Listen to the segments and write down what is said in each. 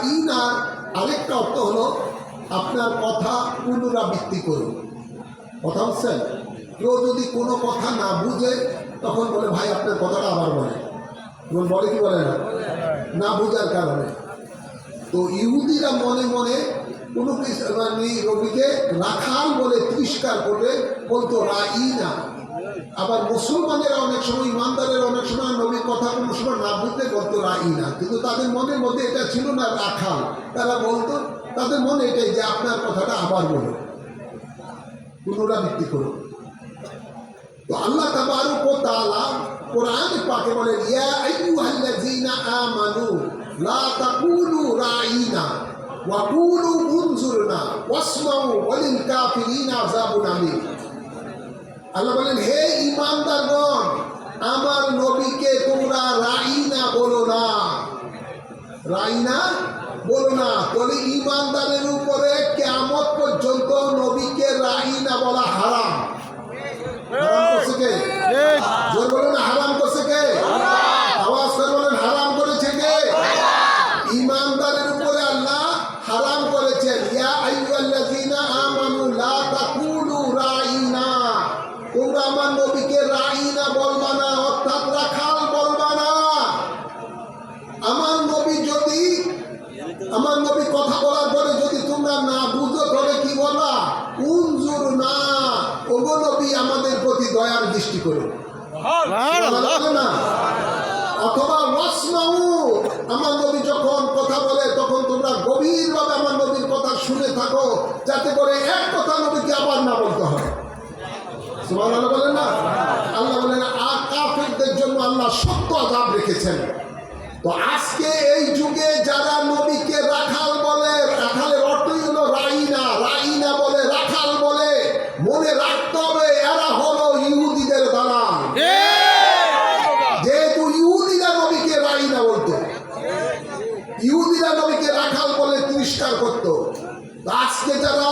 রাইনার আরেকটা অর্থ হলো আপনার কথা পুনরাবৃত্তি করুন। কথা বুঝছেন? কেউ যদি কোনো কথা না বুঝে তখন বলে ভাই আপনার কথাটা আবার বলে, বলে কি বলে না, না বুঝার কারণে। তো ইহুদিরা মনে মনে কোনো রবিকে রাখাল বলে তিরস্কার করে বলতো রাইনা। আবার মুসলমানেরা অনেক সময়, ইমানদারের অনেক সময় নবীর কথা কোনো সময় না বুঝতে বলতো রাইনা, কিন্তু তাদের মনের মধ্যে এটা ছিল না রাখাল। তারা বলতো, তাদের মনে এটাই যে আপনার কথাটা আবার বলো, পুনরাবৃত্তি করো। তো আল্লাহ তাবারক ওয়া তাআলা কোরআনে পাকে বলেন, ইয়া আইয়ুহাল্লাযীনা আমানু লা তাকুলু রাইনা ওয়া কুলু উনজুরনা ওয়াসমাউ ওয়ালিল কাফিরিনা আযাবুন আলীম। আল্লাহ বলেন, হে ঈমানদারগণ, আমার নবীকে তোমরা রাইনা বলো না, রাইনা বলো না। তাহলে ঈমানদারের উপরে কিয়ামত পর্যন্ত নবীকে রাইনা বলা হারাম। হারাম করছে কে? জোর বলো না, হারাম করছে কে? আওয়াজ করে বলেন, হারাম করেছে কে? ঈমানদারের উপরে আল্লাহ হারাম করেছেন। ইয়া আইয়ুহাল্লাযীনা আমানু লা তাকুলু রাইনা, তোমরা আমার নবীকে রাইনা বলবা না, অর্থাৎ রাখাল বলবা না। আমার নবী যদি, আমার নবী কথা বলার পরে যদি তোমরা না বুঝো তবে কি বলবা? উনজুর না, ওগো নবী আমাদের প্রতি দয়ার দৃষ্টি করো না। অথবা ওয়াসমাউ, আমার নবী যখন কথা বলে তখন তোমরা গভীরভাবে আমার নবীর কথা শুনে থাকো, যাতে করে এক কথা নবীকে আবার না বলতে হয়। সুবহানাল্লাহ বলেন না? আল্লাহ বলেন, কাফেরদের জন্য আল্লাহ শক্ত আযাব রেখেছেন। তো আজকে এই যুগে যারা নবীকে রাখাল বলে, রাখালের অর্থই হলো রাইনা, রাইনা বলে, রাখাল বলে, মনে রাখতে হবে এরা হলো ইহুদিদের দালাল। যেহেতু ইহুদিরা নবীকে রাইনা বলতো, ইহুদিরা নবীকে রাখাল বলে তিরস্কার করতো, আজকে যারা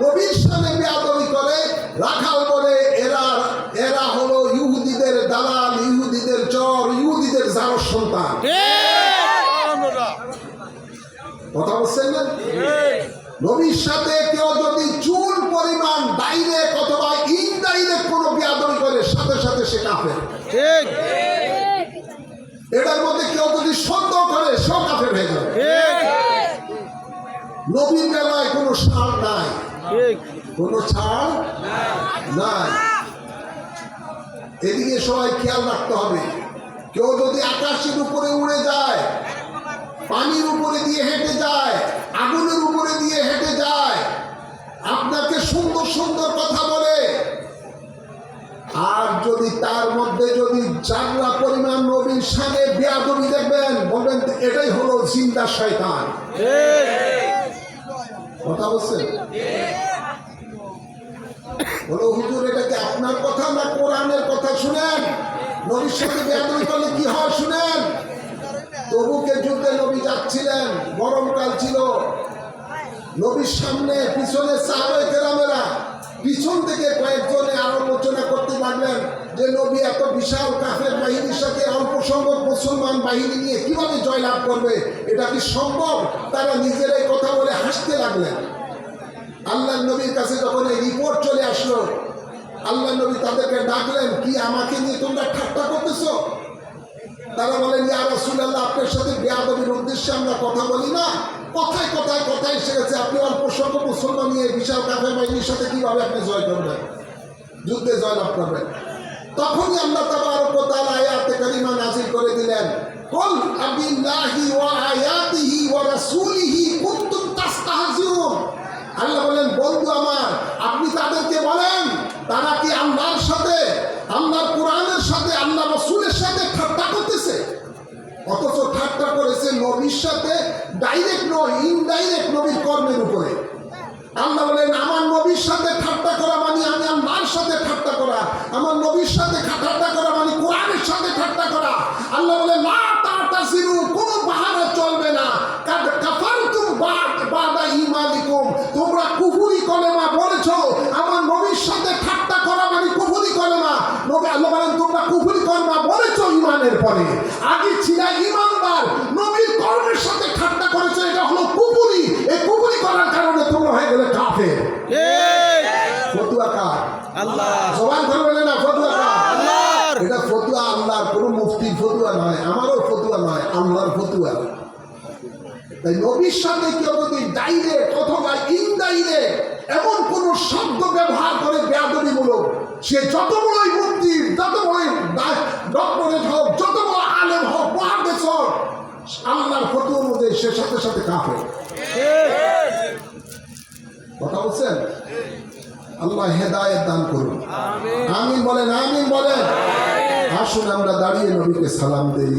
নবীর সামনে বেয়াদবি করে, রাখাল বলে, এরা হলো ইহুদিদের দালাল, ইহুদিদের চর, ইহুদিদের জারজ সন্তান। কথা বলছেন না? নবীর সাথে কেউ যদি চুল পরিমাণ ডাইরেক্ট অথবা ইনডাইরেক্ট কোনো বেয়াদবি করে, সাথে সাথে সে কাফের। ঠিক। এটার মধ্যে কেউ যদি সন্দেহ করে, সব কাফের হয়ে যাবে। নবীর বেলায় কোনো ছাড় নাই, কোনো ছাড় নাই। এদিকে সবাই খেয়াল রাখতে হবে। কেউ যদি আকাশের উপরে উড়ে যায়, পানির উপরে দিয়ে হেঁটে যায়, আগুনের উপরে দিয়ে হেঁটে যায়, আপনাকে সুন্দর সুন্দর কথা বলে, আর যদি তার মধ্যে যদি জাগরা পরিমাণ নবীর সামনে বেয়াদবি দেখবেন, বলবেন এটাই হলো জিন্দা শয়তান। কথা বলছেন? বলো হুজুর এটা কি আপনার কথা না কোরআনের কথা? শুনেন, নবীর সাথে বেয়াদবি করলে কি হয় শুনেন। তবুকে যুদ্ধে নবী যাচ্ছিলেন, গরমকাল ছিল, নবীর সামনে পিছনে সাহাবায়ে কেরামেরা পিছন থেকে কয়েকজনে আলোচনা করতে লাগলেন যে নবী এত বিশাল কাফের বাহিনীর সাথে অল্প সংখ্যক মুসলমান বাহিনী নিয়ে কিভাবে জয়লাভ করবে, এটা কি সম্ভব? তারা নিজেরাই কথা বলে হাসতে লাগলেন। আল্লাহ নবীর কাছে যখন এই রিপোর্ট চলে আসলো, আল্লাহ নবী তাদেরকে ডাকলেন, কি আমাকে নিয়ে তোমরা ঠাট্টা করতেছো? তারা বলেন, ইয়া রাসূলুল্লাহ, আপনার সাথে বেয়াদবির উদ্দেশ্যে আমরা কথা বলি না, কথায় কথায় কথায় এসে গেছে, আপনি অল্প সংখ্যক মুসলমান নিয়ে বিশাল কাফের বাহিনীর সাথে কিভাবে আপনি জয় করবেন, যুদ্ধে জয়লাভ করবেন? তখনই আল্লাহ তাবারক ওয়া তাআলা আয়াতে কারিমা নাযিল করে দিলেন, কুল আবিল্লাহি ওয়া আয়াতিহি ওয়া রাসূলিহি কুনতুম তাস্তাহজিউন। আল্লাহ বলেন, বন্ধু আমার, আপনি তাদেরকে বলেন তারা কি আল্লাহর সাথে, আল্লাহর কোরআনের সাথে, আল্লাহ রাসূলের সাথে ঠাট্টা করতেছে? অথচ ঠাট্টা করেছে নবীর সাথে, ডাইরেক্ট নয়, ইনডাইরেক্ট নবীর কর্মের উপরে। আল্লাহ বলেন, আমার নবীর সাথে ঠাট্টা করা মানে আমি আল্লাহর সাথে ঠাট্টা করা, আমার নবীর সাথে ঠাট্টা করা মানে কোরআনের সাথে ঠাট্টা করা। আল্লাহ বলেন, লা তাতাসিরু, কোনো বাহানা চলবে না, কাফারতুম বাদা ঈমানিকুম, তোমরা কুফরি কলেমা বলেছো, আমার নবীর সাথে ঠাট্টা করা মানে কুফরি কলেমা। নবী আল্লাহ বলেন, তোমরা কুফরি কলেমা বলেছো ঈমানের পরে, আগে ছিল ঈমানদার, নবীর কর্মের সাথে ঠাট্টা করেছো, এটা হলো আল্লাহর কোনো মুফতির ফতুয়া নয়, আমারও ফতুয়া নয়, আল্লাহর ফতুয়া। তাই নবীর সাথে কেউ যদি ডাইরেক্ট অথবা ইনডাইরেক্ট এমন কোন শব্দ ব্যবহার করে বেয়াদবিমূলক, সে যত বড়ই মুফতি, যত বড়ই ডক্টরেট হোক, যত বড় আলেম হোক, মুহাদ্দিস হোক, আল্লাহর ফতুয়ার মধ্যে সে সাথে সাথে কাফের। কথা বলছেন? আল্লাহ হেদায়েত দান করুন, আমিন বলেন, আমিন বলেন। আসুন আমরা দাঁড়িয়ে নবীকে সালাম দেই।